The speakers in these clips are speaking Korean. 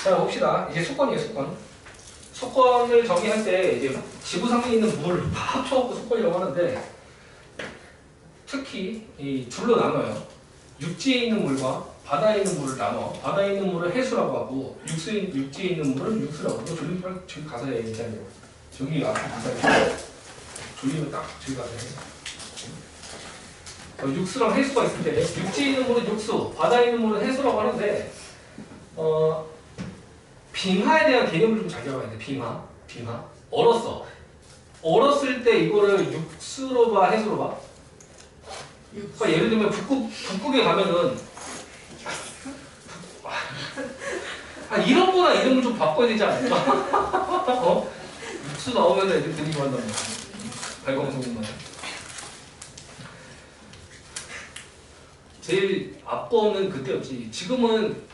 자, 봅시다. 이제 수건이에요, 수건. 수건을 정의할 때 이제 지구상에 있는 물을 다 합쳐갖고 수건이라고 하는데 특히 이 둘로 나눠요. 육지에 있는 물과 바다에 있는 물을 나눠. 바다에 있는 물을 해수라고 하고 육지에 있는 물을 육수라고 하고 저기 가서 얘기하는 거. 저기 앞에 가서 졸리면 딱 저기 가서 해. 육수랑 해수가 있을 때 육지에 있는 물은 육수, 바다에 있는 물은 해수라고 하는데 빙하에 대한 개념을 좀 잘 잡아야 돼. 빙하. 얼었을 때 이거를 육수로 봐, 해수로 봐? 그러니까 예를 들면 북극에 가면은 이런 거나 이름을 좀 바꿔야 되지 않을까? 육수 나오면 애들 드리고 한단 말이야. 발광소금만. 제일 앞거는 그때였지. 지금은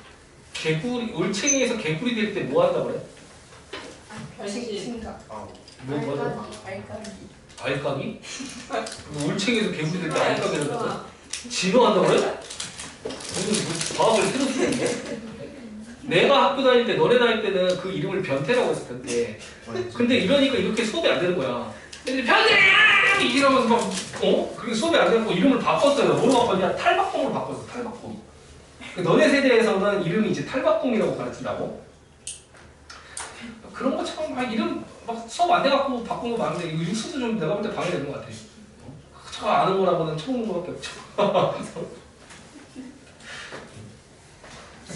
개구리, 올챙이에서 개구리 될 때 뭐 한다 그래? 별식신가. 뭐죠? 알까기. 알까기? 올챙이에서 개구리 될 때 알까기를 한다고? 진화한다고 그래? 무슨 과학을 새로 쓰는데? 내가 학교 다닐 때, 너네 다닐 때는 그 이름을 변태라고 했어, 변태. 근데 이러니까 이렇게 수업이 안 되는 거야. 근데 변태야! 이러면서 막, 그게 수업이 안 되고 이름을 바꿨어요. 뭐로 바꿨냐? 탈바꿈으로 바꿨어, 탈바꿈. 너네 세대에서는 이름이 이제 탈바꿈이라고 가르친다고? 그런 것처럼 막 이름 막 수업 안 돼갖고 바꾼 거 많은데 이거 육수도 좀 내가 볼 때 방해되는 것 같아. 저 아는 거라고는 쳐먹는 거밖에 없죠.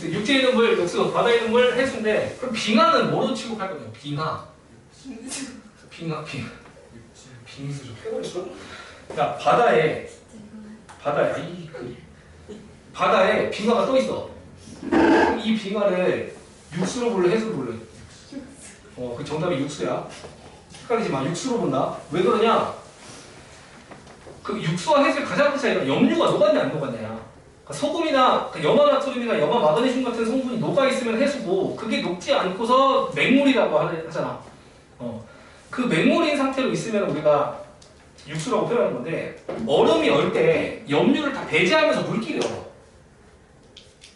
육지에 있는 물, 육수, 바다에 있는 물, 해수인데 그럼 빙하는 뭐로 취급할 거냐? 빙하. 빙수 좀 해버렸어? 야, 바다에 빙하가 떠 있어. 이 빙하를 육수로 볼래, 해수로 볼래? 그 정답이 육수야. 헷갈리지 마. 육수로 본다. 왜 그러냐? 그 육수와 해수의 가장 큰 차이가 염류가 녹았냐 안 녹았냐야. 그러니까 소금이나 염화나트륨이나 염화마그네슘 같은 성분이 녹아 있으면 해수고 그게 녹지 않고서 맹물이라고 하잖아. 그 맹물인 상태로 있으면 우리가 육수라고 표현하는 건데 얼음이 얼 때 염류를 다 배제하면서 물끼리 얼어.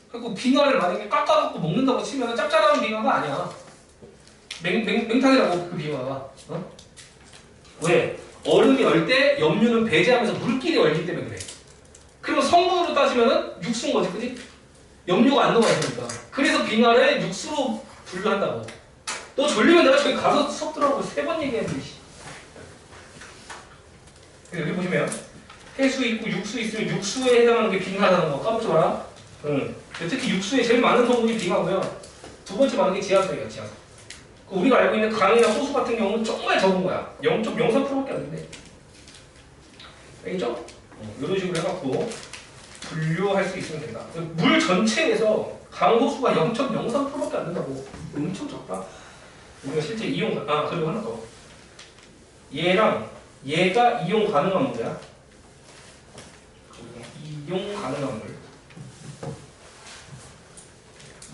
그리고 빙하를 만약에 깎아갖고 먹는다고 치면 짭짤한 빙하가 아니야. 맹탕이라고 그 빙하가. 왜? 얼음이 얼 때 염류는 배제하면서 물끼리 얼기 때문에 그래. 그리고 성분으로 따지면은 육수인 거지, 그지? 염류가 안 녹아있으니까. 그래서 빙하를 육수로 분류한다고. 너 졸리면 내가 저기 가서 수업 들어가고 3번 얘기했는데. 여기 보시면 해수 있고 육수 있으면 육수에 해당하는 게 빙하라는 거 까먹지 마라. 특히 육수에 제일 많은 성분이 빙하고요. 두 번째 많은 게 지하수예요, 지하수. 우리가 알고 있는 강이나 호수 같은 경우는 정말 적은 거야. 0.03%밖에 안 된대. 알겠죠? 이런 식으로 해갖고 분류할 수 있으면 된다. 물 전체에서 강, 호수가 0.03%밖에 안 된다고. 엄청 적다. 우리가 실제 그리고 하나 더. 얘가 이용 가능한 물이야. 이용 가능한 물.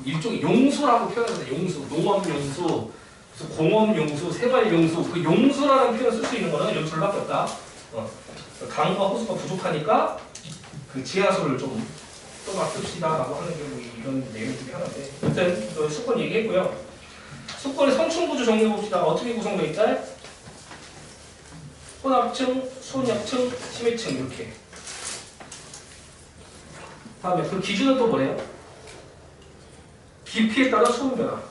일종의 용수라고 표현하는데 용수, 농업용수, 공업용수, 세발용수. 그 용수라는 표현을 쓸 수 있는 거는 이 둘밖에 없다. 강과 호수가 부족하니까 그 지하수를 좀 떠맡읍시다라고 하는 게 뭐 이런 내용 중에 하나인데 일단 수권 얘기했고요. 수권의 성층구조 정리해봅시다. 어떻게 구성되어 있다? 혼합층, 소약층, 심해층 이렇게. 다음에 그 기준은 또 뭐래요? 깊이에 따른 수온 변화.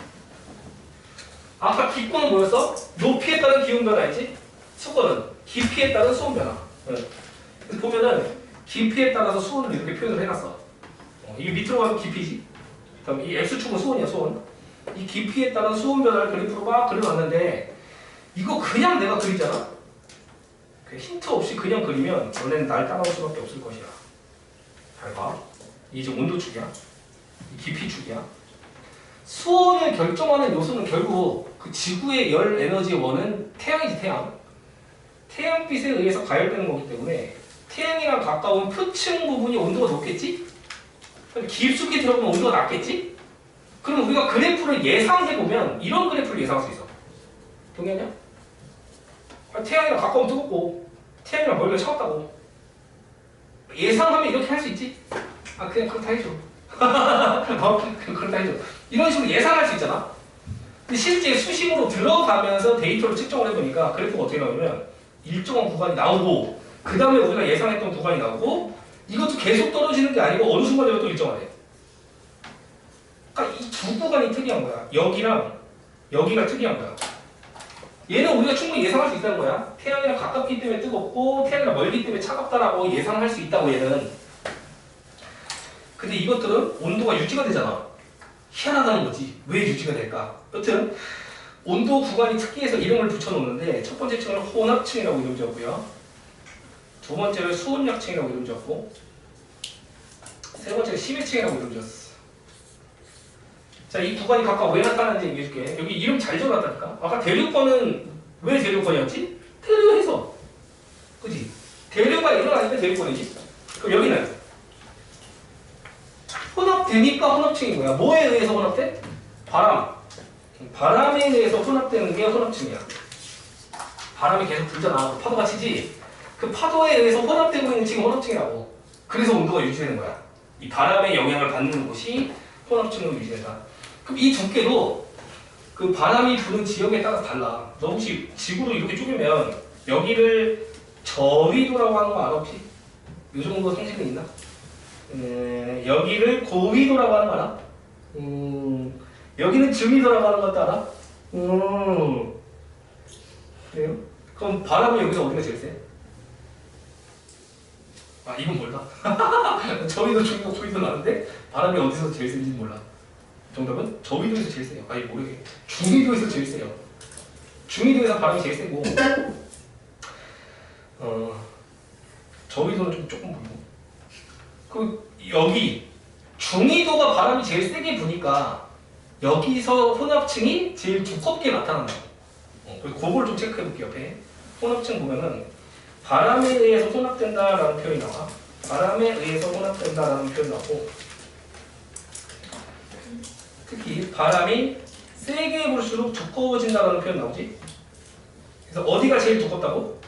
아까 깊고는 뭐였어? 높이에 따른 기온 변화이지? 수권은 깊이에 따른 수온 변화. 그래서 보면은 깊이에 따라서 수온을 이렇게 표현을 해놨어. 이게 밑으로 가면 깊이지. 그럼 이 X축은 수온이야, 수온. 이 깊이에 따른 수온 변화를 그래프로 막 그려놨는데 이거 그냥 내가 그리잖아? 힌트 없이 그냥 그리면 너네는 날 따라올 수밖에 없을 것이야. 잘 봐. 이게 지금 온도축이야. 깊이축이야. 수온을 결정하는 요소는 결국 그 지구의 열 에너지 원은 태양이지, 태양. 태양빛에 의해서 가열되는 거기 때문에 태양이랑 가까운 표층 부분이 온도가 높겠지? 깊숙이 들어보면 온도가 낮겠지? 그럼 우리가 그래프를 예상해보면 이런 그래프를 예상할 수 있어. 동의하냐? 태양이랑 가까우면 뜨겁고 태양이랑 멀리가 차갑다고. 예상하면 이렇게 할 수 있지? 그냥 그렇다 해줘. 그렇다 해줘. 이런 식으로 예상할 수 있잖아. 근데 실제 수식으로 들어가면서 데이터를 측정을 해보니까 그래프가 어떻게 나오냐면 일정한 구간이 나오고 그 다음에 우리가 예상했던 구간이 나오고 이것도 계속 떨어지는 게 아니고 어느 순간에 또 일정하대. 그러니까 이 두 구간이 특이한 거야. 여기랑 여기가 특이한 거야. 얘는 우리가 충분히 예상할 수 있다는 거야. 태양이랑 가깝기 때문에 뜨겁고 태양이랑 멀기 때문에 차갑다라고 예상할 수 있다고 얘는. 근데 이것들은 온도가 유지가 되잖아. 희한하다는 거지. 왜 유지가 될까? 여튼 온도 구간이 특이해서 이름을 붙여놓는데 첫 번째 층을 혼합층이라고 이름 지었고요. 두 번째를 수온약층이라고 이름 지었고 세 번째를 심해층이라고 이름 지었어. 자, 이 구간이 각각 왜 나타나는지 얘기해줄게. 여기 이름 잘 적어놨다니까. 아까 대류권은 왜 대류권이었지? 대류해서. 그지? 대류가 일어나니까 대류권이지. 그럼 여기는 혼합되니까 혼합층인 거야. 뭐에 의해서 혼합돼? 바람. 바람에 의해서 혼합되는 게 혼합층이야. 바람이 계속 불잖아. 파도가 치지. 그 파도에 의해서 혼합되고 있는 층이 혼합층이라고. 그래서 온도가 유지되는 거야. 이 바람의 영향을 받는 곳이 혼합층으로 유지된다. 그럼 이 두께도 그 바람이 부는 지역에 따라서 달라. 너 혹시 지구로 이렇게 쪼개면 여기를 저위도라고 하는 거 알아 혹시? 이 정도 상식은 있나? 여기를 고위도라고 하는 거 알아? 여기는 중위도라고 하는 것도 알아? 그래요? 그럼 바람이 여기서 어디가 제일 세? 아 이건 몰라. 저위도, 중위도, 고위도는 아는데 바람이 어디서 제일 센지 몰라. 정답은 저위도에서 제일 세요. 아니 모르게. 중위도에서 제일 세요. 중위도에서 바람이 제일 세고 저위도는 좀 조금 보이고 그 여기 중위도가 바람이 제일 세게 부니까 여기서 혼합층이 제일 두껍게 나타난다. 그래서 그걸 좀 체크해 볼게요. 옆에 혼합층 보면은 바람에 의해서 혼합된다라는 표현이 나와. 바람에 의해서 혼합된다라는 표현이 나오고 특히 바람이 세게 불수록 두꺼워진다라는 표현 나오지? 그래서 어디가 제일 두껍다고?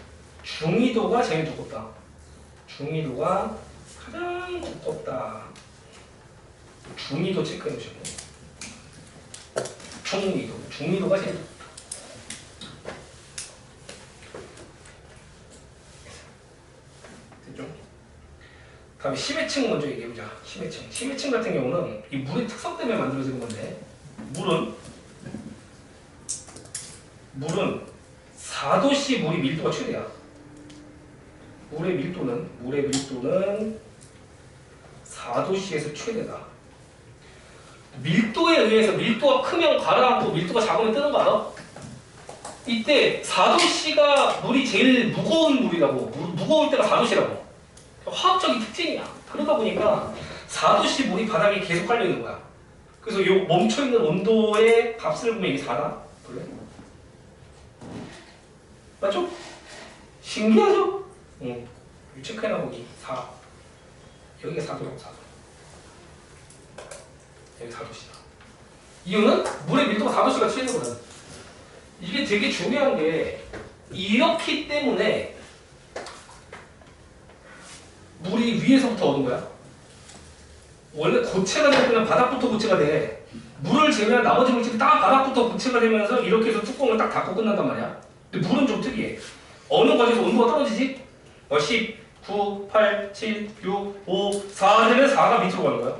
중위도가 제일 두껍다. 중위도가 가장 두껍다. 중위도 체크해 보시고. 중위도가 제일 두껍다. 됐죠? 다음에 심해층 먼저 얘기해보자. 심해층 같은 경우는 이 물의 특성 때문에 만들어지는 건데 물은 4도씨 물이 밀도가 최대야. 물의 밀도는 4도씨에서 최대다. 밀도에 의해서 밀도가 크면 가라앉고 밀도가 작으면 뜨는 거 알아? 이때 4도씨가 물이 제일 무거운 물이라고. 무거울 때가 4도씨라고. 화학적인 특징이야. 그러다 보니까 4도씨 물이 바닥에 계속 깔려 있는 거야. 그래서 이 멈춰 있는 온도의 값을 보면 이게 4다. 그래? 맞죠? 신기하죠? 응. 체크해놔 보기 4. 여기가 4도라고 4도. 여기 4도씨다. 이유는 물의 밀도가 4도씨가 최대거든. 이게 되게 중요한 게 이렇기 때문에 물이 위에서부터 오는 거야. 원래 고체가 될 때는 바닥부터 고체가 돼. 물을 제외한 나머지 물질이 다 바닥부터 고체가 되면서 이렇게 해서 뚜껑을 딱 닫고 끝난단 말이야. 근데 물은 좀 특이해. 어느 과정에서 온도가 떨어지지? 10, 9, 8, 7, 6, 5, 4 되면 4가 밑으로 가는 거야.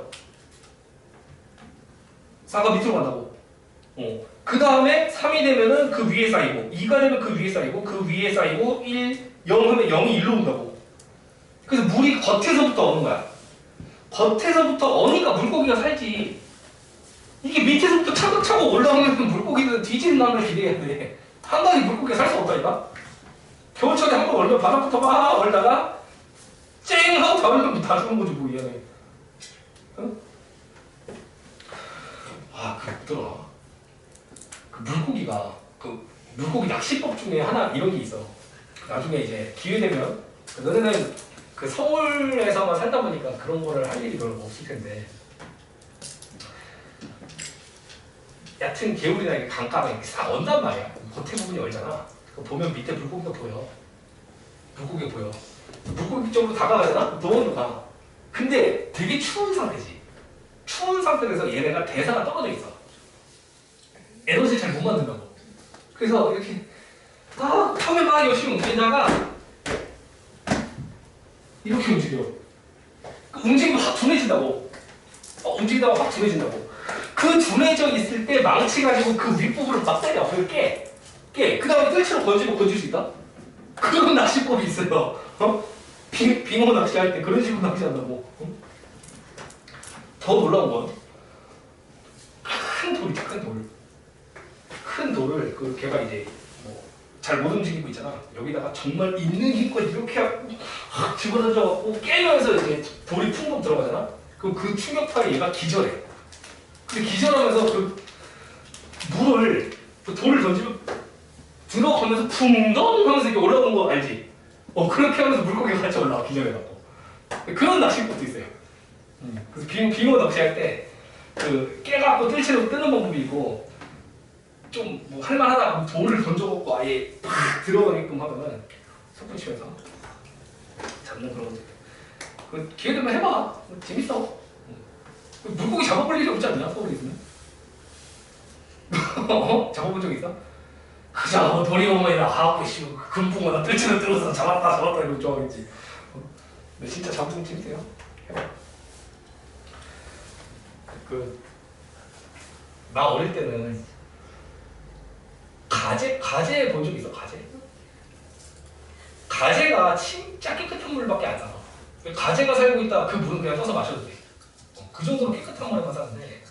4가 밑으로 간다고. 그 다음에 3이 되면은 그 위에 쌓이고 2가 되면 그 위에 쌓이고 그 위에 쌓이고 1, 0 하면 0이 1로 온다고. 그래서 물이 겉에서부터 오는 거야. 겉에서부터 어니까 물고기가 살지. 이게 밑에서부터 차곡차곡 올라오면 물고기는 뒤지는 날을 기대해야 돼. 한 가지 물고기가 살 수 없다니까? 겨울철에 한 번 얼면 바닥부터 막 얼다가 쨍 하고 다 얼면 다 죽는 거지 뭐 얘네. 응? 아, 그랬더라. 그 물고기 낚시법 중에 하나 이런 게 있어. 나중에 이제 기회 되면 너네는 그 서울에서만 살다 보니까 그런 거를 할 일이 별로 없을 텐데. 얕은 개울이나 이렇게 강가가 이렇게 싹 언단 말이야. 겉에 부분이 얼잖아. 그거 보면 밑에 물고기가 보여. 물고기가 보여. 물고기 쪽으로 다가가잖아? 너무 가. 근데 되게 추운 상태지. 추운 상태에서 얘네가 대사가 떨어져 있어. 못 만든다고. 그래서 이렇게 처음에 막 열심히 움직이다가 이렇게 움직여. 움직이면 확 둔해진다고. 움직이다가 확 둔해진다고. 그 둔해져 있을 때 망치 가지고 그 윗부분을 막 때려. 그걸 깨. 그 다음에 뜰채로 건질 수 있다? 그런 낚시법이 있어요. 빙어 낚시할 때 그런 식으로 낚시한다고. 더 놀라운 건 큰 돌이죠, 큰 돌. 큰 돌을 걔가 이제 잘 못 움직이고 있잖아. 여기다가 정말 있는 힘껏 이렇게 확 집어던져갖고 깨면서 이제 돌이 풍금 들어가잖아. 그럼 그 충격파에 얘가 기절해. 근데 기절하면서 그 물을 그 돌을 던지면 들어가면서 풍덩 하면서 이렇게 올라오는 거 알지? 그렇게 하면서 물고기가 같이 올라와 기절해갖고. 그런 낚시법도 있어요. 그래서 빙어 낚시할 때 그 깨갖고 뜰채로 뜨는 방법이 있고 좀 뭐 할만하다 돌을 던져갖고 아예 팍 들어가게끔 하면은 소풍 치면서 잡는 그런 것들. 그 기회 되면 해봐. 재밌어. 물고기 잡아볼 일이 없지 않냐 서울에 있으면? 잡아본 적 있어? 그저 도리어머니나 하고 씨고 금붕어나 뜰채로 들어서 잡았다 이러고 좋아하겠지. 근데 진짜 잡으면 재밌어요. 해봐. 나 어릴 때는 가재 본 적 있어? 가재가 진짜 깨끗한 물밖에 안 살아. 가재가 살고 있다 그 물은 그냥 떠서 마셔도 돼. 그 정도로 깨끗한 물에만 사는데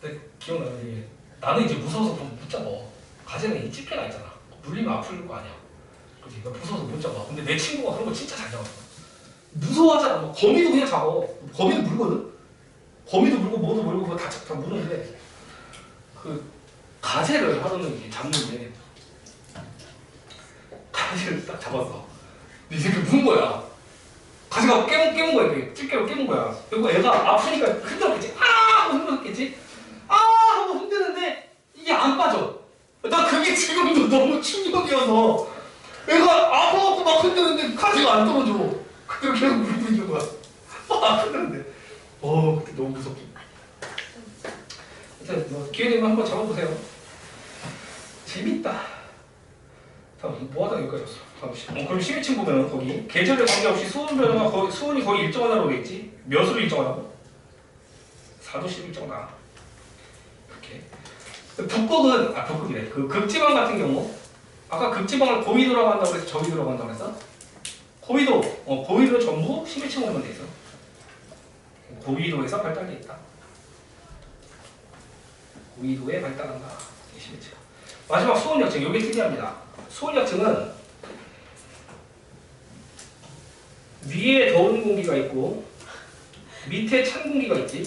근데 기억나는 게 나는 이제 무서워서 못 잡아. 가재는 이 집게가 있잖아. 물리면 아플 거 아니야. 그렇지? 나 무서워서 못 잡아. 근데 내 친구가 그런 거 진짜 잘 잡았어. 무서워하잖아. 거미도 그냥 잡아. 거미도 물거든. 거미도 물고 뭐도 물고 그거 다 무는데 그 가재를 하루는 이제 잡는데 가재를 딱 잡았어. 근데 이 새끼 무는 거야. 가재가 깨문 거야. 이렇게 집게로 깨문 거야. 그리고 애가 아프니까 흔들었겠지. 하고 흔들었겠지. 하고 흔드는데 이게 안 빠져. 나 그게 지금도 너무 충격이어서 애가 아파갖고 막 흔드는데 가재가 안 떨어져. 그대로 계속 물고 있는 거야. 흔드는데. 그때 너무 무섭지. 하여튼 뭐 기회 되면 한번 잡아보세요. 재밌다. 다음 뭐하다 여기까지 왔어. 다음 그럼 12층 보면 거기 계절에 관계없이 수온 변화가 수온이 거의 일정하다고 되겠지? 몇으로 일정하다고? 4도씩 일정하다. 이렇게. 북극이래. 그 극지방 같은 경우 아까 극지방을 고위도라고 한다고 그래서 저위도라고 한다고 그랬어? 고위도 전부 11층으로만 돼 있어. 고위도에서 발달돼 있다. 고위도에 발달한다. 11층. 마지막 수온약층. 이게 특이합니다. 수온약층은 위에 더운 공기가 있고 밑에 찬 공기가 있지.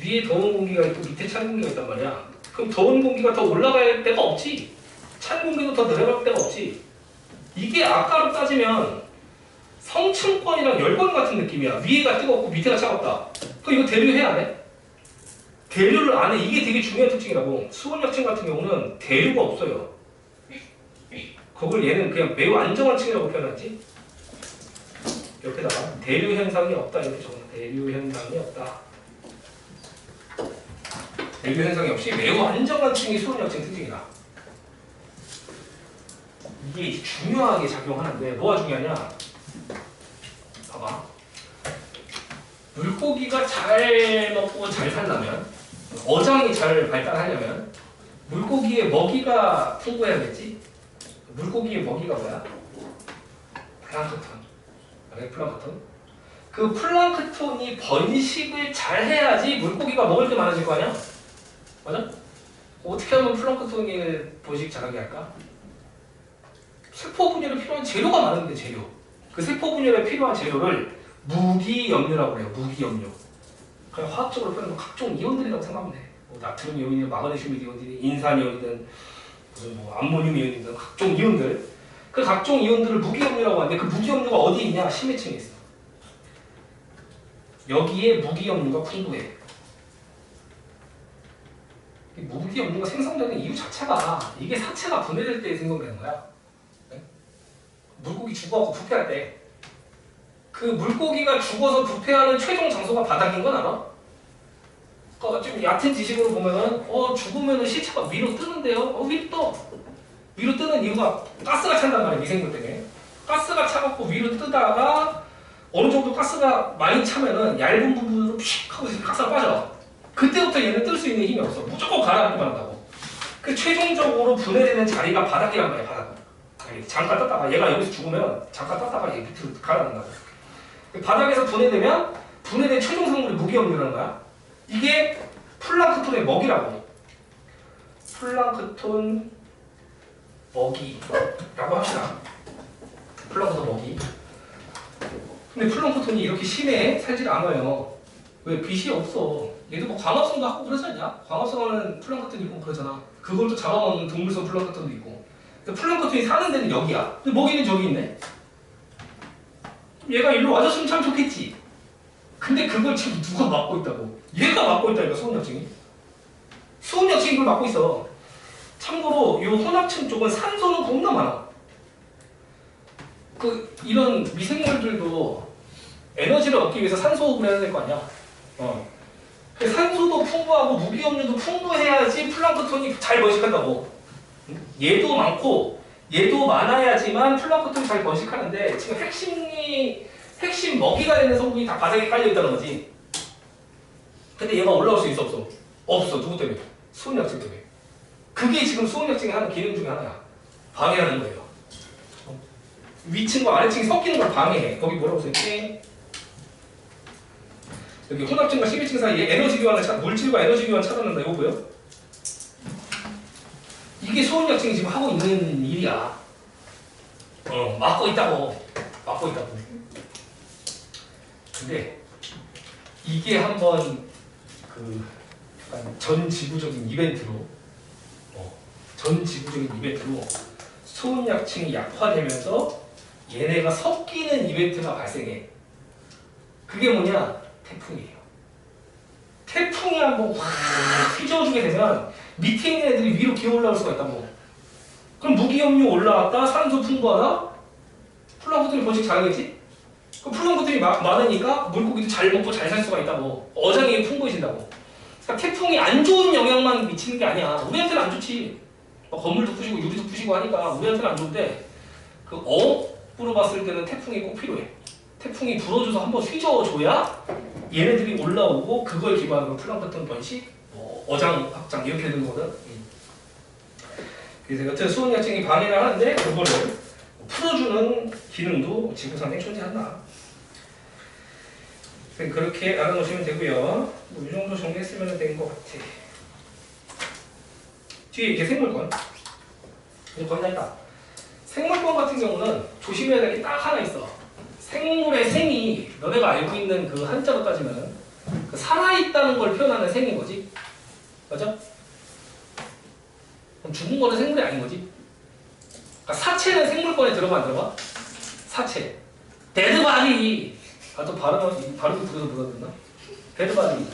위에 더운 공기가 있고 밑에 찬 공기가 있단 말이야. 그럼 더운 공기가 더 올라갈 데가 없지. 찬 공기도 더 내려갈 데가 없지. 이게 아까로 따지면 성층권이랑 열권 같은 느낌이야. 위에가 뜨겁고 밑에가 차갑다. 그럼 이거 대류해야 돼? 대류를 안 해. 이게 되게 중요한 특징이라고. 수온약층 같은 경우는 대류가 없어요. 그걸 얘는 그냥 매우 안정한 층이라고 표현하지. 옆에다가 대류 현상이 없다 이렇게 적어놔. 대류 현상이 없다. 대류 현상이 없이 매우 안정한 층이 수온약층 특징이다. 이게 중요하게 작용하는데 뭐가 중요하냐? 봐봐. 물고기가 잘 먹고 잘 살려면 어장이 잘 발달하려면 물고기의 먹이가 풍부해야겠지? 물고기의 먹이가 뭐야? 플랑크톤. 플랑크톤. 그 플랑크톤이 번식을 잘 해야지 물고기가 먹을 게 많아질 거 아니야? 맞아? 어떻게 하면 플랑크톤이 번식 잘하게 할까? 세포 분열에 필요한 재료가 많은데 재료. 그 세포 분열에 필요한 재료를 무기염료라고 해요. 무기염료. 그냥 화학적으로 표현하면 각종 이온들이라고 생각하면 돼. 뭐 나트륨 이온이든 마그네슘 이온이든 인산 이온이든 무슨 뭐 암모늄 이온이든 각종 이온들. 그 각종 이온들을 무기염료라고 하는데 그 무기염료가 어디 있냐? 심해층에 있어. 여기에 무기염료가 풍부해. 무기염료가 생성되는 이유 자체가 이게 사체가 분해될 때 생성되는 거야. 네? 물고기 죽어갖고 부패할 때 그 물고기가 죽어서 부패하는 최종 장소가 바닥인 건 알아? 좀 얕은 지식으로 보면은 죽으면은 시체가 위로 뜨는데요. 위로 떠. 위로 뜨는 이유가 가스가 찬단 말이에요. 미생물 때문에. 가스가 차갖고 위로 뜨다가 어느 정도 가스가 많이 차면은 얇은 부분으로 픽 하고 가스가 빠져. 그때부터 얘는 뜰 수 있는 힘이 없어. 무조건 가라앉기만 한다고. 그 최종적으로 분해되는 자리가 바닥이란 말이야. 바닥. 잠깐 떴다가 얘가 여기서 죽으면 잠깐 떴다가 얘 밑으로 가라앉는다고. 바닥에서 분해되면 분해된 최종 생물이 무기염류라는 거야. 이게 플랑크톤의 먹이라고. 플랑크톤 먹이라고 합시다. 플랑크톤 먹이. 근데 플랑크톤이 이렇게 심해 살질 않아요. 왜? 빛이 없어. 얘도 뭐 광합성도 하고 그러지 않냐? 광합성하는 플랑크톤이 있고 그러잖아. 그걸 또 잡아먹는 동물성 플랑크톤도 있고. 근데 플랑크톤이 사는 데는 여기야. 근데 먹이는 저기 있네. 얘가 일로 와줬으면 참 좋겠지. 근데 그걸 지금 누가 막고 있다고? 얘가 막고 있다니까, 수온약층이. 수온약층이 이걸 막고 있어. 참고로 이 혼합층 쪽은 산소는 겁나 많아. 이런 미생물들도 에너지를 얻기 위해서 산소 호흡을 해야 될 거 아니야. 산소도 풍부하고 무기염류도 풍부해야지 플랑크톤이 잘 번식한다고. 얘도 많고 얘도 많아야지만 플랑크톤이 잘 번식하는데 지금 핵심 먹이가 되는 성분이 다 바닥에 깔려 있다는 거지. 근데 얘가 올라올 수 있어 없어? 없어. 누구 때문에? 수온약층 때문에. 그게 지금 수온약층의 하는 기능 중에 하나야. 방해하는 거예요. 위층과 아래층이 섞이는 걸 방해해. 거기 뭐라고 써있지? 여기 혼합층과 11층 사이에 에너지 교환을 물질과 에너지 교환을 차단한다. 이거 보여? 이게 수온약층이 지금 하고 있는 일이야. 막고 있다고. 막고 있다고. 근데 이게 한번 약간 전 지구적인 이벤트로 수온약층이 약화되면서 얘네가 섞이는 이벤트가 발생해. 그게 뭐냐? 태풍이에요. 태풍이 한번 확 휘저어주게 되면 밑에 있는 애들이 위로 기어 올라올 수가 있다고. 그럼 무기염류 올라왔다, 산소 풍부하다, 플랑크톤이 번식 잘하겠지? 그럼 플랑크톤이 많으니까 물고기도 잘 먹고 잘 살 수가 있다고. 어장이 풍부해진다고. 그러니까 태풍이 안 좋은 영향만 미치는 게 아니야. 우리한테는 안 좋지. 건물도 부시고 유리도 부시고 하니까 우리한테는 안 좋은데 그 어업으로 봤을 때는 태풍이 꼭 필요해. 태풍이 불어줘서 한번 휘저어줘야 얘네들이 올라오고 그걸 기반으로 플랑크톤 번식, 어장 확장 이렇게 되는 거거든. 그래서 여튼 수온약층이 방해를 하는데 그거를 풀어주는 기능도 지구상에 존재한다. 그렇게 알아놓으시면 되고요. 이 정도 정리했으면 된 것 같아. 뒤에 이렇게 생물권. 이제 거의 다 있다. 생물권 같은 경우는 조심해야 될 게 딱 하나 있어. 생물의 생이 너네가 알고 있는 그 한자로 따지면 그 살아있다는 걸 표현하는 생인 거지. 맞아? 그럼 죽은 거는 생물이 아닌 거지. 그러니까 사체는 생물권에 들어가 안 들어가? 사체. 데드바디. 또 발음이 그래서 들었나? 데드바디.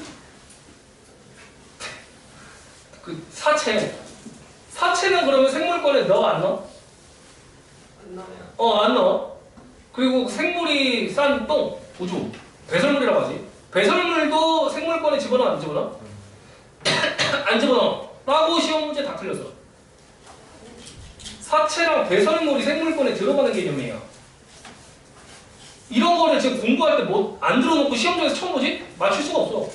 그 사체는 그러면 생물권에 넣어 안 넣어? 안 나와요. 안 넣어. 그리고 생물이 싼 똥, 우주, 배설물이라고 하지. 배설물도 생물권에 집어넣어 안 집어넣어? 안 집어넣어. 라고 시험 문제 다 틀렸어. 사체랑 배설물이 생물권에 들어가는 개념이에요. 이런 거를 지금 공부할 때 뭐 안 들어놓고 시험장에서 처음 보지? 맞출 수가 없어.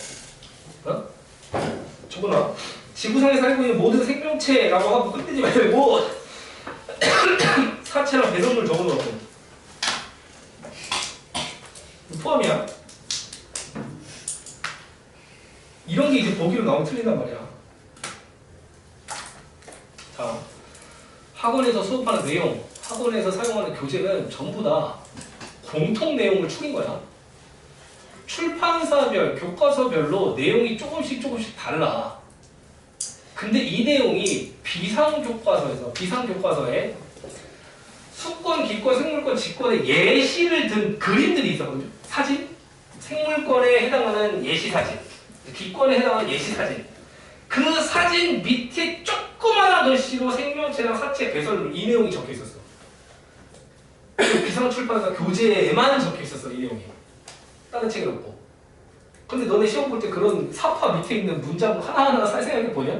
저거나 지구상에 살고 있는 모든 생명체라고 하고 끝내지 말고 사체랑 배설물 적어놓고 포함이야. 이런 게 이제 보기로 나오면 틀린단 말이야. 자, 학원에서 수업하는 내용, 학원에서 사용하는 교재는 전부 다 공통 내용을 추린 거야. 출판사별, 교과서별로 내용이 조금씩 달라. 근데 이 내용이 비상교과서에 수권, 기권, 생물권, 직권의 예시를 든 그림들이 있었거든요. 사진, 생물권에 해당하는 예시사진, 기권에 해당하는 예시사진. 그 사진 밑에 조그마한 글씨로 생명체랑 사체, 배설물 이 내용이 적혀 있었어. 비상출판사 교재에만 적혀 있었어, 이 내용이. 다른 책은 없고. 근데 너네 시험 볼 때 그런 사파 밑에 있는 문장 하나하나 살생하게 보냐?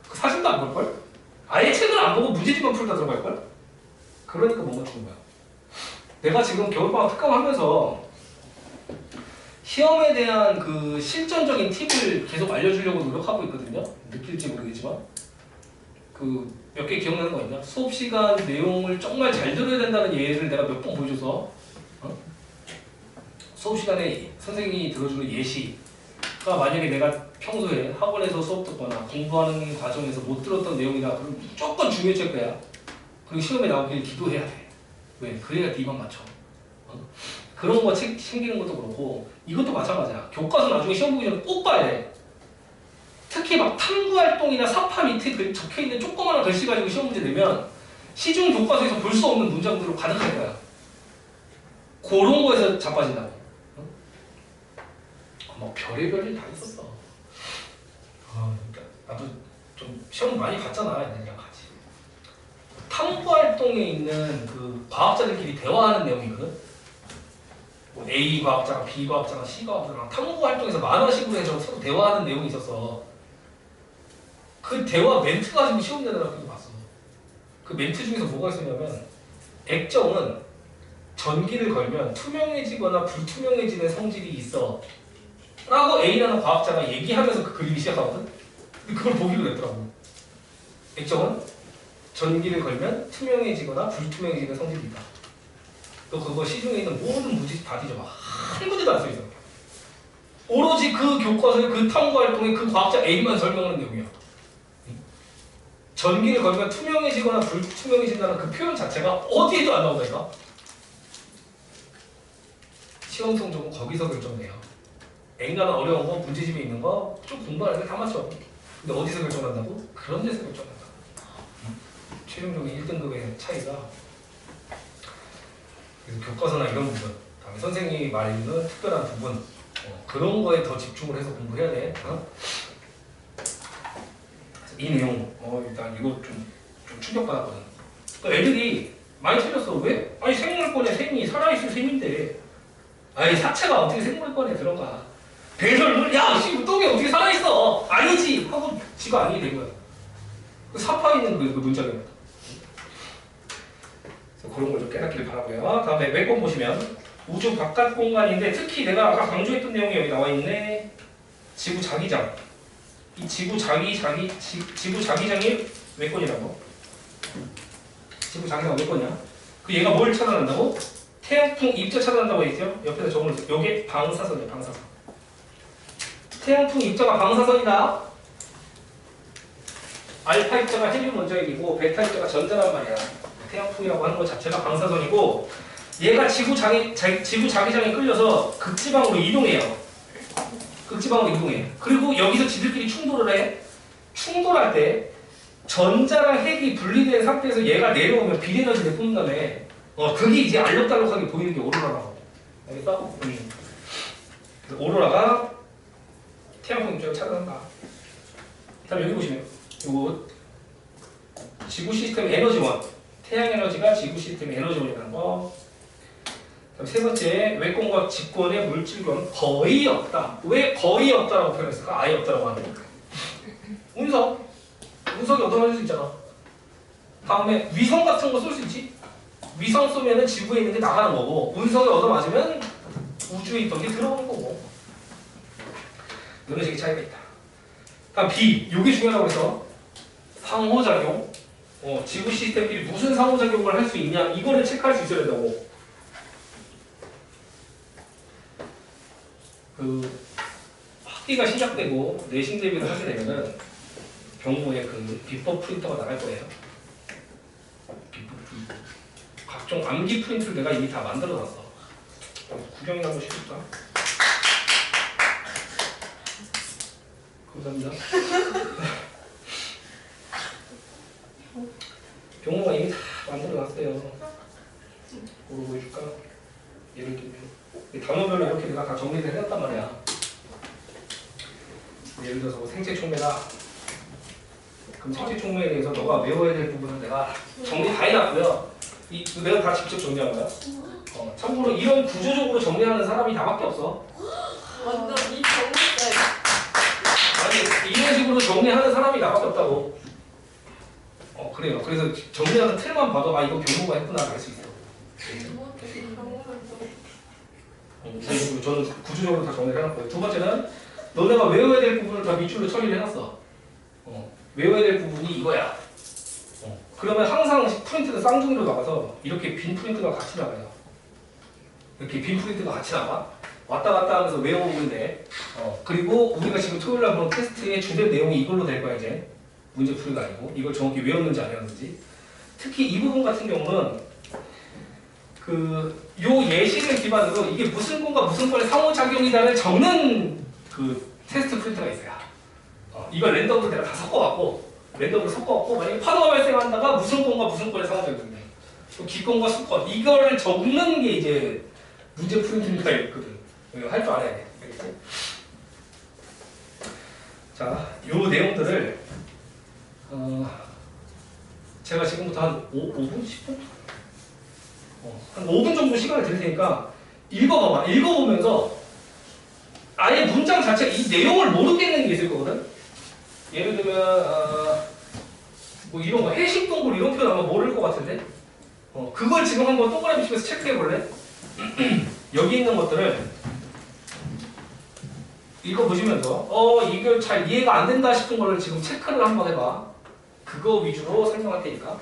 그 사진도 안 볼걸? 아예 책을 안 보고 문제집만 풀다 들어갈걸? 그러니까 못 맞추는 거야. 내가 지금 겨울방학 특강하면서 시험에 대한 그 실전적인 팁을 계속 알려주려고 노력하고 있거든요. 느낄지 모르겠지만 그 몇 개 기억나는 거 있냐? 수업 시간 내용을 정말 잘 들어야 된다는 예를 내가 몇 번 보여줘서 수업 시간에 선생님이 들어주는 예시가 만약에 내가 평소에 학원에서 수업 듣거나 공부하는 과정에서 못 들었던 내용이다 그럼 무조건 중요할 거야. 그리고 시험에 나오길 기도해야 돼. 왜? 그래야 네만 맞춰. 그런 거 챙기는 것도 그렇고 이것도 마찬가지야. 교과서 나중에 시험 보기 전에 꼭 봐야 돼. 특히 막 탐구활동이나 사파 밑에 적혀있는 조그마한 글씨 가지고 시험 문제 내면 시중 교과서에서 볼 수 없는 문장들로 가득할 거야. 그런 거에서 자빠진다고. 뭐 별의별 일 다 있었어. 그러니까 나도 좀 시험 많이 봤잖아. 얘네랑 같이. 탐구활동에 있는 그 과학자들끼리 대화하는 내용이거든. 뭐 A 과학자랑 B 과학자랑 C 과학자랑 탐구활동에서 만화식으로 해서 서로 대화하는 내용이 있었어. 그 대화 멘트 가지고 시험 내는 학교도 봤어. 그 멘트 중에서 뭐가 있었냐면 액정은 전기를 걸면 투명해지거나 불투명해지는 성질이 있어 라고 A라는 과학자가 얘기하면서 그 그림이 시작하거든. 근데 그걸 보기로 했더라고. 액정은 전기를 걸면 투명해지거나 불투명해지는 성질이 있다. 너 그거 시중에 있는 모든 문제 다 뒤져봐. 한 문제도 안 써있어. 오로지 그 교과서의 그 탐구활동의 그 과학자 A만 설명하는 내용이야. 전기를 걸면 투명해지거나 불투명해진다는 그 표현 자체가 어디에도 안 나온다니까. 시험 성적은 거기서 결정돼요. A라는 어려운 거, 문제집에 있는 거 좀 공부하는 게 다 맞춰. 근데 어디서 결정한다고? 그런 데서 결정한다. 최종적인 1등급의 차이가 그래서 교과서나 이런 부분, 다음에 선생님이 말해주는 특별한 부분 그런 거에 더 집중을 해서 공부해야 돼. 이 내용 일단 이거 좀 충격받았거든. 애들이 많이 틀렸어. 왜? 아니 생물권에 셈이 살아있을 셈인데 아니 사체가 어떻게 생물권에 들어가. 배설물? 야 씨 똥이 어떻게 살아있어. 아니지 하고 지가 아니게 된 거야. 그 사파 있는 그 문장입니다. 그런 걸 좀 깨닫기를 바라고요. 다음에 외권 보시면 우주 바깥 공간인데 특히 내가 아까 강조했던 내용이 여기 나와 있네. 지구 자기장. 이 지구 자기장이 외권이라고. 지구 자기장 외권이야. 그 얘가 뭘 차단한다고? 태양풍 입자 차단한다고 했죠? 옆에다 적어놓으세요. 요게 방사선이에요. 방사선. 태양풍 입자가 방사선이다. 알파 입자가 헬륨 원자핵이고 베타 입자가 전자란 말이야. 태양풍이라고 하는 것 자체가 방사선이고 얘가 지구 자기장에 끌려서 극지방으로 이동해요. 극지방으로 이동해. 그리고 여기서 지들끼리 충돌을 해. 충돌할 때 전자랑 핵이 분리된 상태에서 얘가 내려오면 비에너지를 뿜는 다음에 그게 이제 알록달록하게 보이는 게 오로라라고. 알겠어? 그래서 오로라가 태양풍 입자를 차단한다. 다음 여기 보시면 요거 지구 시스템 에너지원. 태양 에너지가 지구 시스템 에너지원이라는 거. 다음 세 번째, 외권과 직권의 물질권 거의 없다. 왜 거의 없다라고 표현했을까? 아예 없다라고 하는 거야. 운석이 얻어맞을 수 있잖아. 다음에 위성 같은 거 쏠 수 있지? 위성 쏘면은 지구에 있는 게 나가는 거고, 운석이 얻어맞으면 우주에 있던 게 들어오는 거고. 이런 식의 차이가 있다. 다음 B, 이게 중요하다고 해서 상호작용. 지구 시스템끼리 무슨 상호작용을 할 수 있냐? 이거를 체크할 수 있어야 된다고. 그 학기가 시작되고 내신 대비를 하게 되면은 경무에 그 비법 프린터가 나갈 거예요. 비법 프린터. 각종 암기 프린트를 내가 이미 다 만들어 놨어. 구경이나 한번 시킬까? 감사합니다. 경무가 이미 다 만들어 놨어요. 뭐로 보여줄까? 예를 들면 단어별로 이렇게 내가 다 정리를 해놨단 말이야. 예를 들어서 뭐 생체 촉매다. 그럼 생체 촉매에 대해서 너가 외워야 될 부분은 내가 정리 다 해놨고요. 내가 다 직접 정리한 거야. 참고로 이런 구조적으로 정리하는 사람이 나밖에 없어. 완전 이 정말 아니 이런 식으로 정리하는 사람이 나밖에 없다고. 그래요. 그래서 정리하는 틀만 봐도 아 이거 경무가 했구나 알 수 있어. 이런 식으로 저는 구조적으로 다 정리를 해놨고요. 두 번째는 너네가 외워야 될 부분을 다 밑줄로 처리를 해놨어. 외워야 될 부분이 이거야. 그러면 항상 프린트는 쌍둥이로 나가서 이렇게 빈 프린트가 같이 나가요. 이렇게 빈 프린트가 같이 나가. 왔다 갔다 하면서 외워보면 돼. 그리고 우리가 지금 토요일날 보는 테스트의 주된 내용이 이걸로 될 거야 이제. 문제 풀이가 아니고 이걸 정확히 외웠는지 안 외웠는지. 특히 이 부분 같은 경우는 요 예시를 기반으로 이게 무슨 건과 무슨 건의 상호작용이다를 적는 그 테스트 프린트가 있어요. 이걸 랜덤으로 내가 다 섞어갖고 만약에 파도가 발생한다가 무슨 건과 무슨 건의 상호작용이야. 또 기건과 수건 이거를 적는 게 이제 문제 프린트가 있거든. 할 줄 알아야 돼. 알겠지? 자, 요 내용들을 제가 지금부터 한 5분? 10분? 한 5분 정도 시간을 드릴 테니까 읽어봐봐. 읽어보면서 아예 문장 자체가 이 내용을 모르겠는 게 있을 거거든. 예를 들면 뭐 이런 거 해식동굴 이런 표현 아마 모를 것 같은데 그걸 지금 한번 동그라미 치면서 체크해 볼래? 여기 있는 것들을 읽어보시면서 이걸 잘 이해가 안 된다 싶은 거를 지금 체크를 한번 해봐. 그거 위주로 설명할 테니까.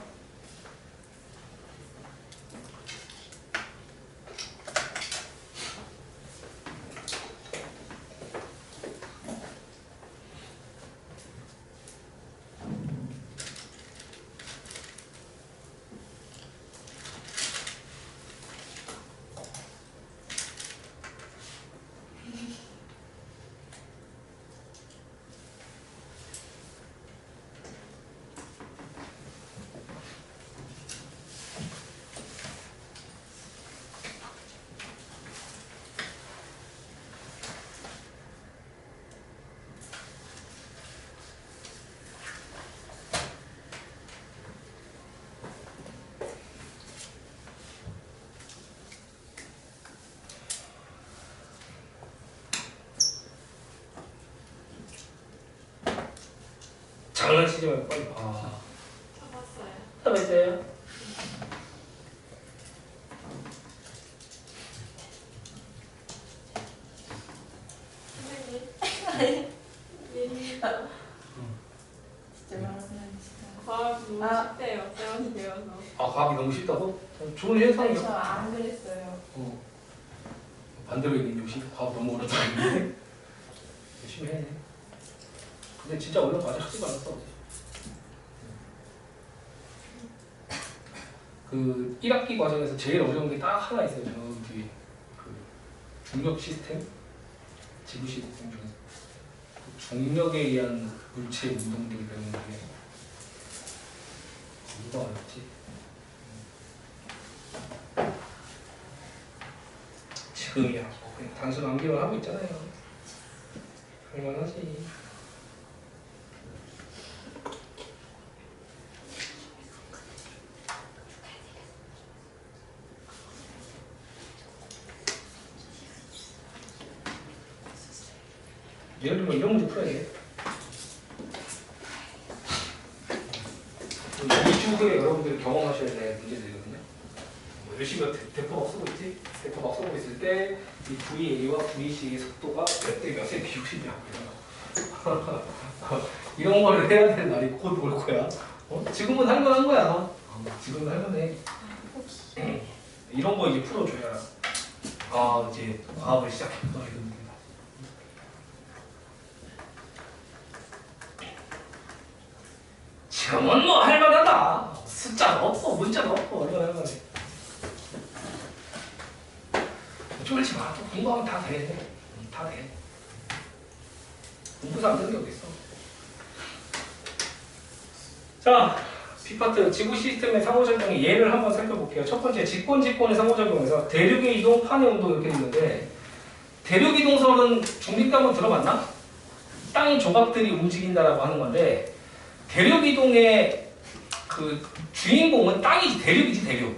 장난치지 말고 빨리 봐. 잡았어요. 잡았어요. 선생님. 예리다. 진짜 말하면 진짜. 과학 너무 쉽대요. 쌤이 배워서. 과학이 너무 쉽다고? 좋은 현상이요. 저안 그랬어요. 반대로 얘기해 역시 과학 너무 어렵다. 열심히 해. 근데 진짜 어려운 거 아직 하지도 않았어. 그 1학기 과정에서 제일 어려운 게 딱 하나 있어요. 저기 그 중력 시스템, 지구 시스템 중에서 그 중력에 의한 물체 운동들을 배우는 게 뭐가 어렵지? 지금이야. 그냥 단순 암기만 하고 있잖아요. 할만하지. 예를 들면 이런 문제 풀어야 돼. 이 주에 여러분들이 경험하셔야 될 문제들이거든요. 열심히 대포막 쓰고 있지? 대포막 쓰고 있을 때 이 VA와 VC의 속도가 몇 대 몇에 비율이냐고요. 이런 거를 해야 되는 날이 곧 올 거야. 지금은 할만한 거야. 지금은 할만해. 이런 거 이제 풀어줘야 이제 과학을 시작했구나 이런 겁니다. 지금은 뭐 할만하다. 숫자가 없고 문자가 없고 얼마나 할만해. 쫄지 마. 또 공부하면 다 돼. 다 돼. 공부도 안 되는 게 어딨어. 자, B파트 지구 시스템의 상호작용의 예를 한번 살펴볼게요. 첫 번째, 직권의 상호작용에서 대륙의 이동, 판의 운동 이렇게 있는데 대륙 이동설은 중립도 한번 들어봤나? 땅 조각들이 움직인다라고 하는 건데 대륙 이동의 그 주인공은 땅이지, 대륙이지, 대륙.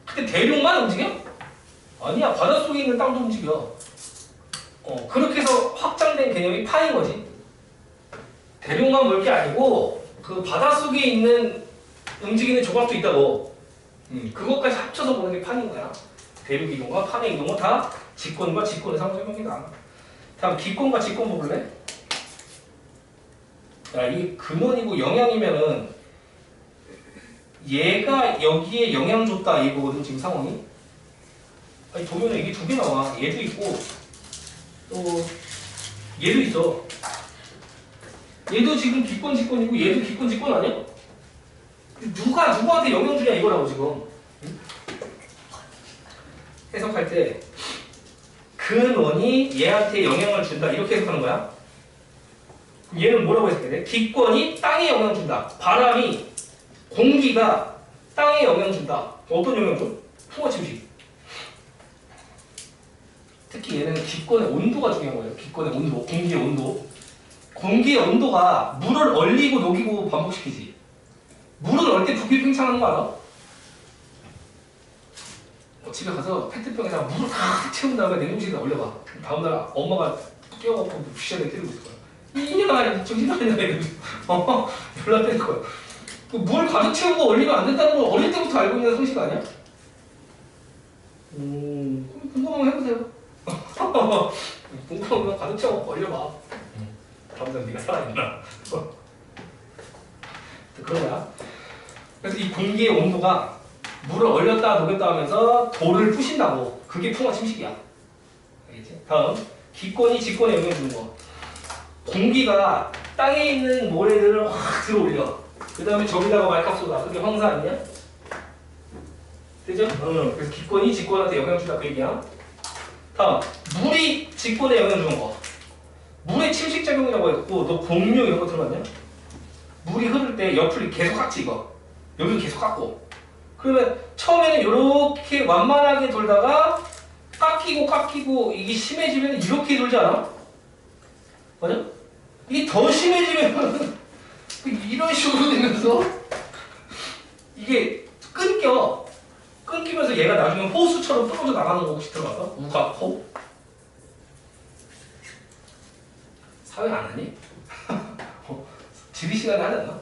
근데 대륙만 움직여? 아니야, 바닷속에 있는 땅도 움직여. 그렇게 해서 확장된 개념이 파인 거지. 대륙만 볼 게 아니고 그 바닷속에 있는 움직이는 조각도 있다고. 그것까지 합쳐서 보는 게 판인 거야. 대륙 이동과 판의 이동은 다 직권과 직권의 상호작용이다. 다음 기권과 직권 볼래? 야, 이 근원이고 영향이면은 얘가 여기에 영향 줬다 이거거든 지금 상황이. 아니 도면에 이게 두 개 나와. 얘도 있고 또 얘도 있어. 얘도 지금 기권 직권이고 얘도 기권 직권 아니야? 누가 누구한테 영향 주냐 이거라고 지금. 해석할 때 근원이 얘한테 영향을 준다 이렇게 해석하는 거야. 얘는 뭐라고 해석해야 돼? 기권이 땅에 영향 준다. 바람이 공기가 땅에 영향 준다. 어떤 영향 줘? 풍화 침식. 특히 얘는 기권의 온도가 중요한 거예요. 기권의 온도, 공기의 온도. 공기의 온도가 물을 얼리고 녹이고 반복시키지. 물을 얼 때 부피 팽창하는 거 알아? 집에 가서 페트병에다가 물을 다 채운 다음에 냉동실에다 얼려봐. 다음날 엄마가 깨워갖고 부시하게 때리고 있을 거야. 이년아 정신 나간다 이러면서 연락 때릴 거야. 물 가득 채우고 얼리면 안 된다는 걸 어릴 때부터 알고 있는 상식 아니야? 그럼 궁금하면 해보세요. 궁금하면 가득 채워갖고 얼려봐. 다음날 네가 살아있나? 그런 거야. 그래서 이 공기의 온도가 물을 얼렸다 녹였다 하면서 돌을 부신다고. 그게 풍화 침식이야. 알겠지? 다음 기권이 직권에 영향 주는 거. 공기가 땅에 있는 모래들을 확 들어 올려. 그 다음에 저기다가 말값 쏟아. 그게 황사 아니냐? 되죠? 그래서 기권이 직권한테 영향 준다 그 얘기야. 다음 물이 직권에 영향 주는 거. 물의 침식작용이라고 해갖고 너 공유 이런 거 들어봤냐? 물이 흐를 때 옆을 계속 깎지 이거. 여기를 계속 깎고. 그러면 처음에는 이렇게 완만하게 돌다가 깎이고 이게 심해지면 이렇게 돌지 않아? 맞아? 이게 더 심해지면 이런 식으로 되면서 이게 끊기면서 얘가 나중에 호수처럼 떨어져 나가는 거 혹시 들어봤어? 우각호? 사회 안 하니? 지리 시간에 하지 않나?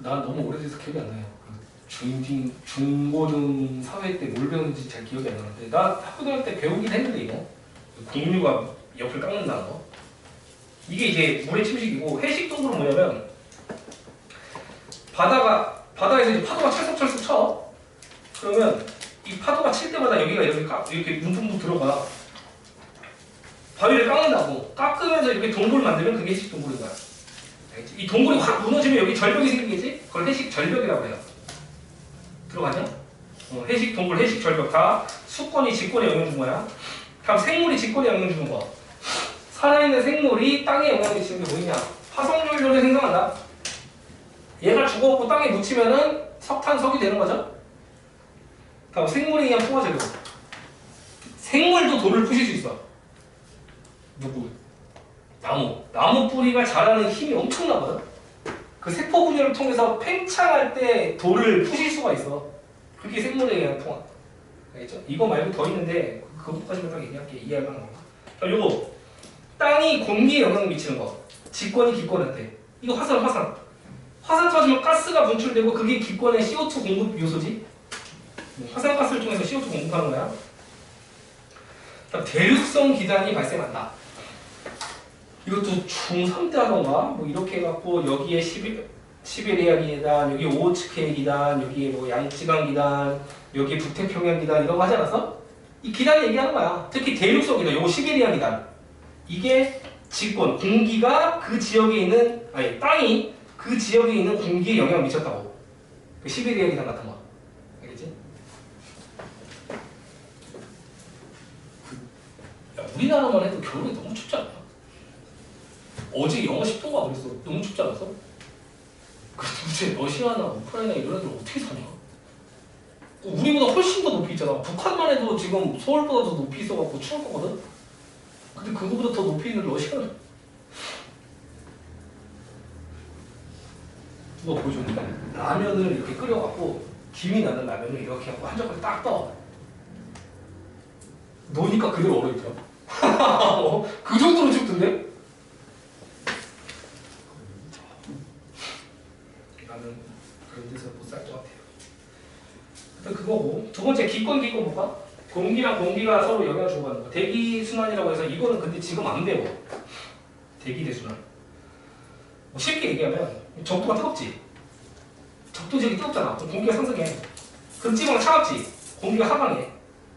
난 너무 오래돼서 기억이 안 나요. 중고등 사회 때 뭘 배웠는지 잘 기억이 안 나는데 나 학교 다닐 때 배우긴 했는데 이거 공유가 옆을 깎는다는 거. 이게 이제 물의 침식이고 해식 동물은 뭐냐면 바다에서 이제 파도가 찰싹찰싹 쳐. 그러면 이 파도가 칠 때마다 여기가 이렇게 뭉퉁뭉퉁 들어가. 바위를 깎는다고. 깎으면서 이렇게 동굴 만들면 그게 해식 동굴인 거야. 알겠지? 이 동굴이 확 무너지면 여기 절벽이 생기겠지? 그걸 해식 절벽이라고 해요. 들어가냐? 해식 동굴, 해식 절벽 다 수권이 직권에 영향 준 거야. 다음 생물이 직권에 영향 주는 거. 살아있는 생물이 땅에 영향을 미치는 게 뭐냐? 화석연료를 생성한다. 얘가 죽어갖고 땅에 묻히면은 석탄석이 되는 거죠. 다음 생물에 의한 풍화작용. 생물도 돌을 부실 수 있어. 누구? 나무 뿌리가 자라는 힘이 엄청나거든. 그 세포 분열을 통해서 팽창할 때 돌을 부실 수가 있어. 그게 생물에 의한 풍화. 알겠죠? 이거 말고 더 있는데 그것까지만 딱 얘기할게. 이해할 만한 거. 자, 요거 땅이 공기에 영향을 미치는 거. 직권이 기권한테. 이거 화산 터지면 가스가 분출되고 그게 기권의 CO2 공급 요소지. 화산가스를 통해서 CO2 공급하는 거야. 자, 대륙성 기단이 발생한다. 이것도 중3 때 하던가 뭐 이렇게 해갖고 여기에 시베리아 기단, 여기 오호츠크의 기단, 여기에 뭐 양쯔강 기단, 여기에 북태평양 기단 이런 거 하지 않았어? 이 기단 얘기하는 거야. 특히 대륙성 기단, 요거 시베리아 기단. 이게 직권, 공기가 그 지역에 있는, 아니 땅이 그 지역에 있는 공기에 영향을 미쳤다고. 그 시베리아 기단 같은 거. 알겠지? 야, 우리나라만 해도 겨울에 너무 춥지 않나? 어제 영하 10도가 그랬어. 너무 춥지 않았어? 그 도대체 러시아나 우크라이나 이런 애들 어떻게 사냐? 우리보다 훨씬 더 높이 있잖아. 북한만 해도 지금 서울보다 더 높이 있어갖고 추울 거거든? 근데 그거보다 더 높이 있는 러시아는 누가 보여줬는데 라면을 이렇게 끓여갖고 김이 나는 라면을 이렇게 하고 한 젓갈 딱 떠. 노니까 그대로 얼어있더라. 그 정도로 춥던데? 나는 그런 데서 못 살 것 같아요. 일단 그거고. 두 번째 기권 볼까? 공기랑 공기가 서로 영향을 주고받는 거. 대기순환이라고 해서 이거는 근데 지금 안 배워. 대기대순환. 뭐 쉽게 얘기하면 적도가 뜨겁지? 적도 지역이 뜨겁잖아. 그럼 공기가 상승해. 그럼 지방은 차갑지? 공기가 하강해.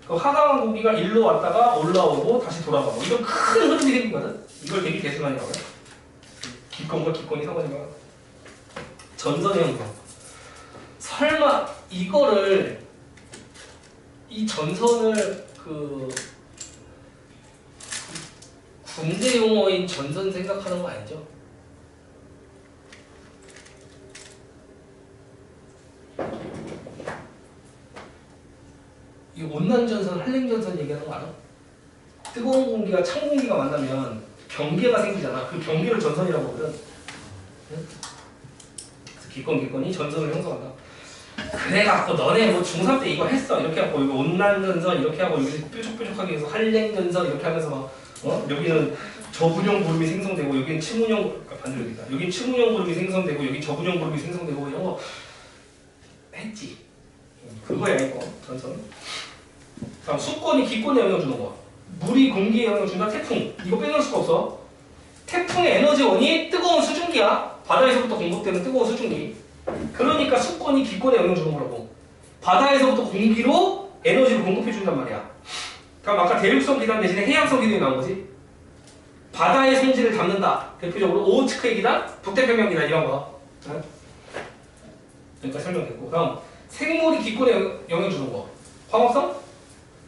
그 하강한 공기가 일로 왔다가 올라오고 다시 돌아가고 이건 큰 흐름이 생기거든? 이걸 대기대순환이라고 해. 기권과 기권이 상관이가 전선의 형성. 설마 이거를 이 전선을 군대 용어인 전선 생각하는 거 아니죠? 이 온난전선, 한랭전선 얘기하는 거 알아? 뜨거운 공기가 찬 공기가 만나면 경계가 생기잖아. 그 경계를 전선이라고 하거든. 응? 그래서 기권이 전선을 형성한다. 그래갖고 너네 뭐 중3 때 이거 했어. 이렇게 하고 이거 온난전선 이렇게 하고 여기 뾰족뾰족하게 해서 한랭전선 이렇게 하면서 막 여기는 저분형 구름이 생성되고 여기는 측문형 반대로 되다. 여기는 측문형 구름이 생성되고 여기 저분형 구름이 생성되고 이런 거 했지. 그거야 이거 전선. 다음 수권이 기권에 영향 주는 거야. 물이 공기에 영향 준다. 태풍. 이거 빼놓을 수가 없어. 태풍의 에너지원이 뜨거운 수증기야. 바다에서부터 공급되는 뜨거운 수증기. 그러니까 수권이 기권에 영향 주는 거라고. 바다에서부터 공기로 에너지를 공급해 준단 말이야. 그럼 아까 대륙성 기단 대신에 해양성 기단이 나온 거지. 바다의 성질을 담는다. 대표적으로 오호츠크의 기단, 북태평양 기단 이런 거. 그러니까 설명됐고. 그럼 생물이 기권에 영향 주는 거. 광합성?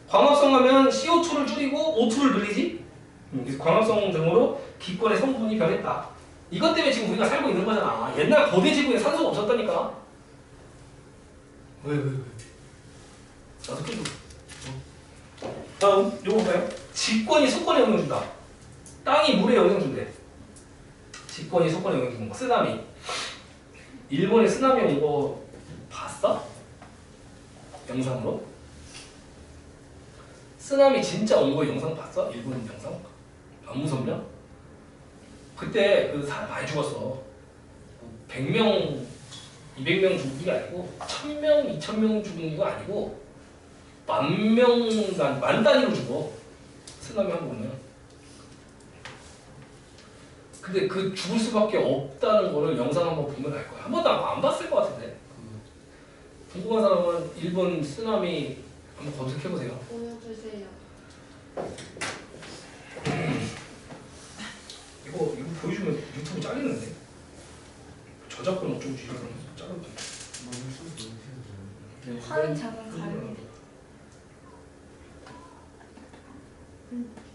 광합성 하면 CO2를 줄이고 O2를 늘리지? 그래서 광합성 등으로 기권의 성분이 변했다. 이것 때문에 지금 우리가 살고 있는 거잖아. 옛날 거대 지구에 산소가 없었다니까. 왜? 나도 좀. 다음 요거 볼까요? 직권이 수권에 영향 준다. 땅이 물에 영향 준대. 직권이 수권에 영향 주는 거. 쓰나미. 일본에 쓰나미 온 거 봤어? 영상으로? 쓰나미 진짜 온 거 영상 봤어? 일본 영상? 안 무섭냐? 그때 그 사람 많이 죽었어. 100명, 200명 죽은 게 아니고 1000명, 2000명 죽은 거 아니고 만 단위로 죽어. 쓰나미 한 번 오면. 근데 그 죽을 수밖에 없다는 거를 영상 한번 보면 알 거야. 한 번도 안 봤을 것 같은데. 궁금한 사람은 일본 쓰나미 한번 검색해보세요. 보여주세요. 이거 보여주면 유튜브 잘리는데. 저작권 어쩌고 이러면 자르면 화면 작은 가요.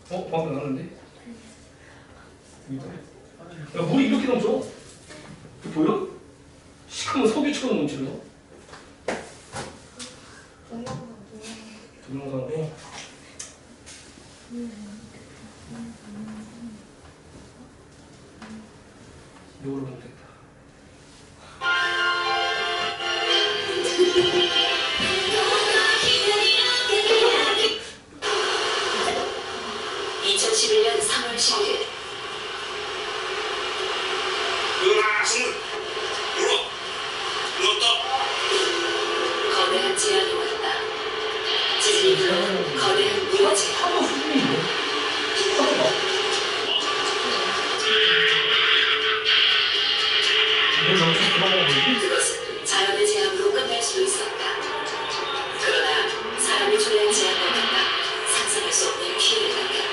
방금 나왔는데? 야, 물이 이렇게 넘쳐. 보여? 시커먼 석유처럼 넘치는 거? 동영상으로. 이걸로 보면 되겠다. 거대한 재앙이 왔다. 지진이 불어 거대한 무너지. 하도 수준인데? 그것은 자연의 재앙으로 끝날 수도 있었다. 그러나 사람이 초래한 재앙보다 상상할 수 없는 피해를 남겼다.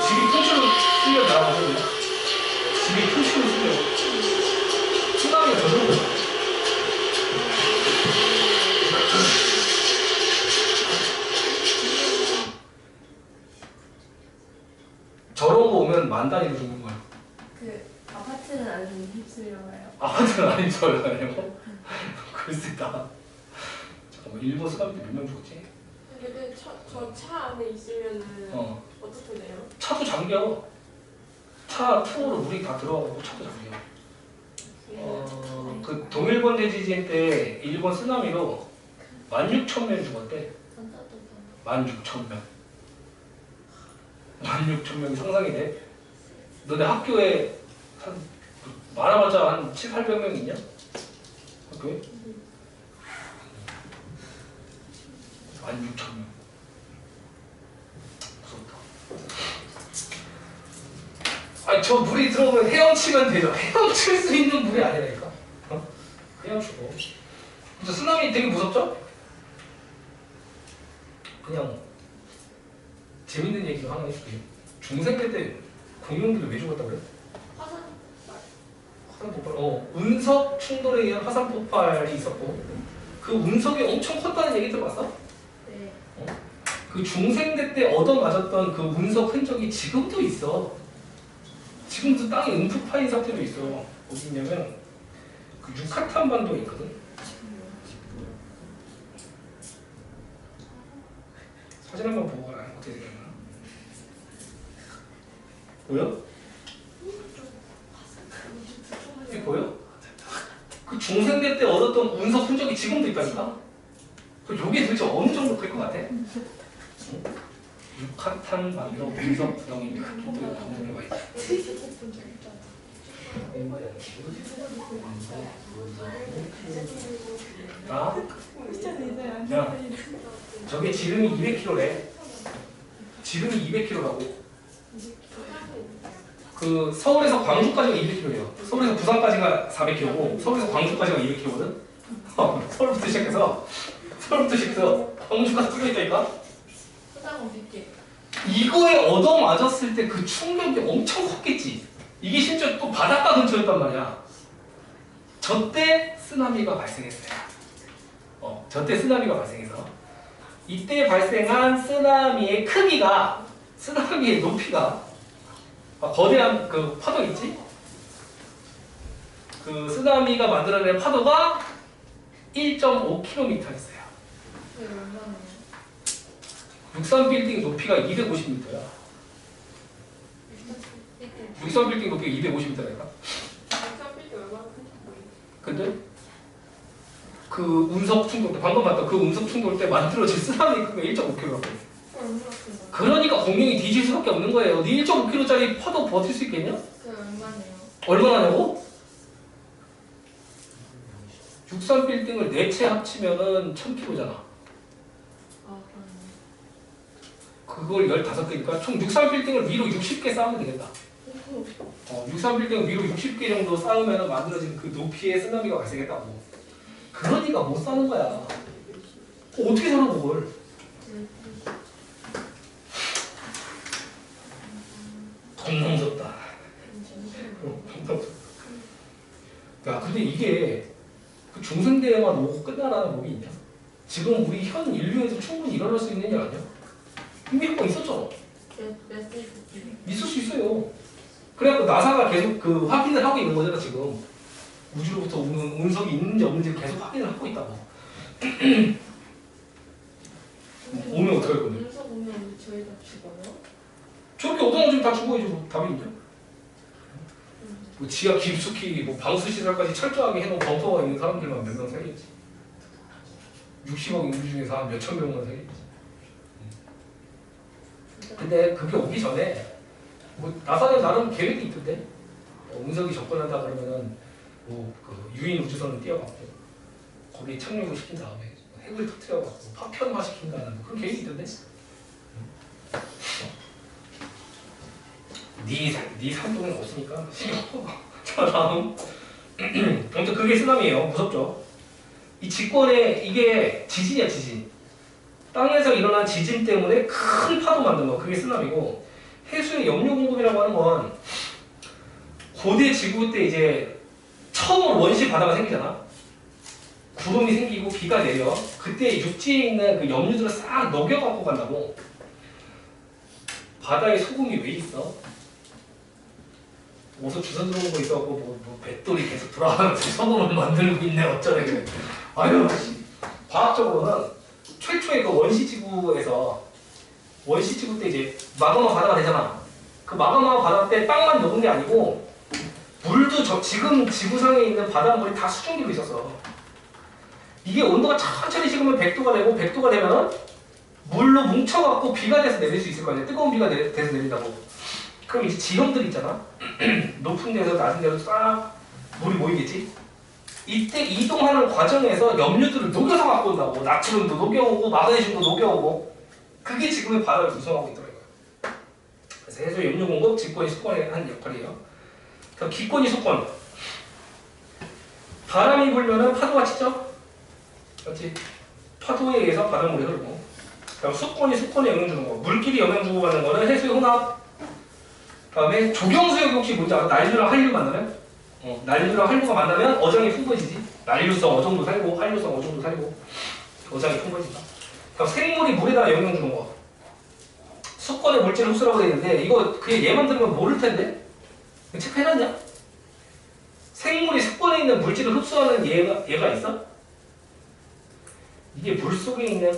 집이 통째로 쓸려 나가거든요. 집이 통째로 쓸려. 쓰나미가 저 정도. 저런 거 오면 만 단위로 죽는 거야. 그 아파트는 안 휩쓸려가요. 아파트는 안 있어요. 글쎄다. 잠깐만 일본 사람들 몇 명 죽었지? 근데 저 차 안에 있으면은 어떻게 돼요? 차도 잠겨. 차 투어로 물이 다 들어가고 차도 잠겨. 그 동일본 대지진 때 일본 쓰나미로 16,000명이 죽었대. 16,000명. 16,000명이 상상이 돼. 너네 학교에 한 많아봤자 한 700~800명 있냐? 학교에? 16,000명. 무섭다. 아니 저 물이 들어오면 헤엄치면 되죠. 헤엄칠 수 있는 물이 아니라니까. 헤엄치고. 진짜 쓰나미 되게 무섭죠? 그냥 재밌는 얘기 하나 해줄게요. 중생대 때 공룡들이 왜 죽었다고 그래? 화산 화산 폭발. 운석 충돌에 의한 화산 폭발이 있었고 그 운석이 엄청 컸다는 얘기 들어봤어? 네. 그 중생대 때 얻어맞았던 그 운석 흔적이 지금도 있어. 지금도 땅이 움푹 파인 상태로 있어. 어디 있냐면 그 유카탄 반도에 있거든. 사진 한번 보고 가라. 어떻게 생겼나? 보여? 이게 보여? 그 중생대 때 얻었던 운석 흔적이 지금도 있다니까? 그 요게 도대체 어느 정도 클 것 같아? 응? 유카탄 반도 운석 구덩이입니다. 또 검색해봐 있지. 아? 야, 저게 지름이 200km래. 지름이 200km라고. 그 서울에서 광주까지가 200km예요. 서울에서 부산까지가 400km고 서울에서 광주까지가 200km거든. 서울부터 시작해서 광주까지 뚫려있다니까. 이거에 얻어맞았을 때 그 충격이 엄청 컸겠지. 이게 심지어 또 바닷가 근처였단 말이야. 저때 쓰나미가 발생했어요. 저때 쓰나미가 발생해서 이때 발생한 쓰나미의 크기가, 쓰나미의 높이가 거대한 그 파도 있지? 그 쓰나미가 만들어낸 파도가 1.5km였어요. 63빌딩 높이가 250m야. 63빌딩 높이가 250m라니까. 쌍빛이 얼마나 큰지 모르겠어요. 근데 그 운석 충돌 때, 방금 봤던 그 운석 충돌 때 만들어진 쓰나미 크기가 1.5km라고. 얼마나 큰가? 그러니까 공룡이 뒤질 수밖에 없는 거예요. 네 1.5km짜리 파도 버틸 수 있겠냐? 그 얼마네요? 얼마나냐고? 63빌딩을 4채 합치면은 1000km잖아. 아, 그걸 15개니까 총 63빌딩을 위로 60개 쌓으면 되겠다. 63빌딩을 위로 60개 정도 쌓으면 만들어진 그 높이의 쓰나미가 발생했다고. 그러니까 못 사는 거야. 어떻게 사는 그걸? 겁나 무섭다. 야, 근데 이게 그 중생대에만 오고 끝나라는 법이 있냐? 지금 우리 현 인류에서 충분히 일어날 수 있는 일 아니야? 이미 한 번 있었잖아. 있을 수 있어요. 그래갖고 나사가 계속 그 확인을 하고 있는 거잖아, 지금. 우주로부터 오는 운석이 있는지 없는지 계속 확인을 하고 있다고. 오면 어떡할 건데? 운석 오면 저희 다 죽어요? 저렇게 얻어맞으면 다 죽어야지, 뭐 답이 있냐? 뭐 지하 깊숙이 뭐 방수시설까지 철저하게 해놓은 범퍼가 있는 사람들만 몇 명 살겠지. 60억 인구 중에서 한 몇천 명만 살겠지. 근데 그게 오기 전에 뭐 나사는 나름 계획이 있던데. 운석이 접근한다 그러면은 뭐 그 유인 우주선을 띄워갖고 거기에 착륙을 시킨 다음에 핵을 터뜨려갖고 파편화 시킨다는 뭐 그런 계획이 있던데. 네 산동은 없으니까 신경 없어. 자, 다음. 아무튼 그게 쓰나미예요. 무섭죠. 이 직권에 이게 지진이야, 지진. 땅에서 일어난 지진 때문에 큰 파도 만든 거, 그게 쓰나미고, 해수의 염료 공급이라고 하는 건 고대 지구 때 이제 처음으로 원시 바다가 생기잖아. 구름이 생기고 비가 내려. 그때 육지에 있는 그 염류들을 싹 녹여 갖고 간다고. 바다에 소금이 왜 있어? 어디서 주워 들어오는 거 있어갖고 뭐 배돌이 계속 돌아가면서 소금을 만들고 있네 어쩌네 그래. 아유 씨. 과학적으로는 최초의 그 원시지구에서 원시지구 때 이제 마그마 바다가 되잖아. 그 마그마 바다 때 땅만 녹은 게 아니고 물도 지금 지구상에 있는 바닷물이 다 수증기로 있었어. 이게 온도가 천천히 식으면 100도가 되고 100도가 되면 물로 뭉쳐갖고 비가 돼서 내릴 수 있을 거 아니야. 뜨거운 비가 돼서 내린다고. 그럼 이제 지형들 있잖아. 높은 데서 낮은 데로 싹 물이 모이겠지. 이때 이동하는 과정에서 염류들을 녹여서 갖고 온다고. 나트륨도 녹여오고 마그네슘도 녹여오고. 그게 지금의 바다를 구성하고 있더라고요. 그래서 해수 염류 공급, 직권이 수권이 하는 역할이에요. 그럼 기권이 수권. 바람이 불면은 파도가 치죠. 그렇지? 파도에 의해서 바닷물이 흐르고. 그럼 수권이 수권에 영향 주는 거. 물끼리 영향 주고 가는 거는 해수의 혼합. 다음에 조경수역이 혹시 뭔지 알아? 난류랑 한류 만나면? 난류랑 한류가 만나면 어장이 풍부해지지. 난류성 어종도 살고 한류성 어종도 살고 어장이 풍부해진다. 그럼 생물이 물에다가 영향 주는 거. 수권의 물질을 흡수라고 되어 있는데 이거 그냥 얘만 들으면 모를 텐데? 체크해놨냐? 생물이 수권에 있는 물질을 흡수하는 얘가 있어? 이게 물 속에 있는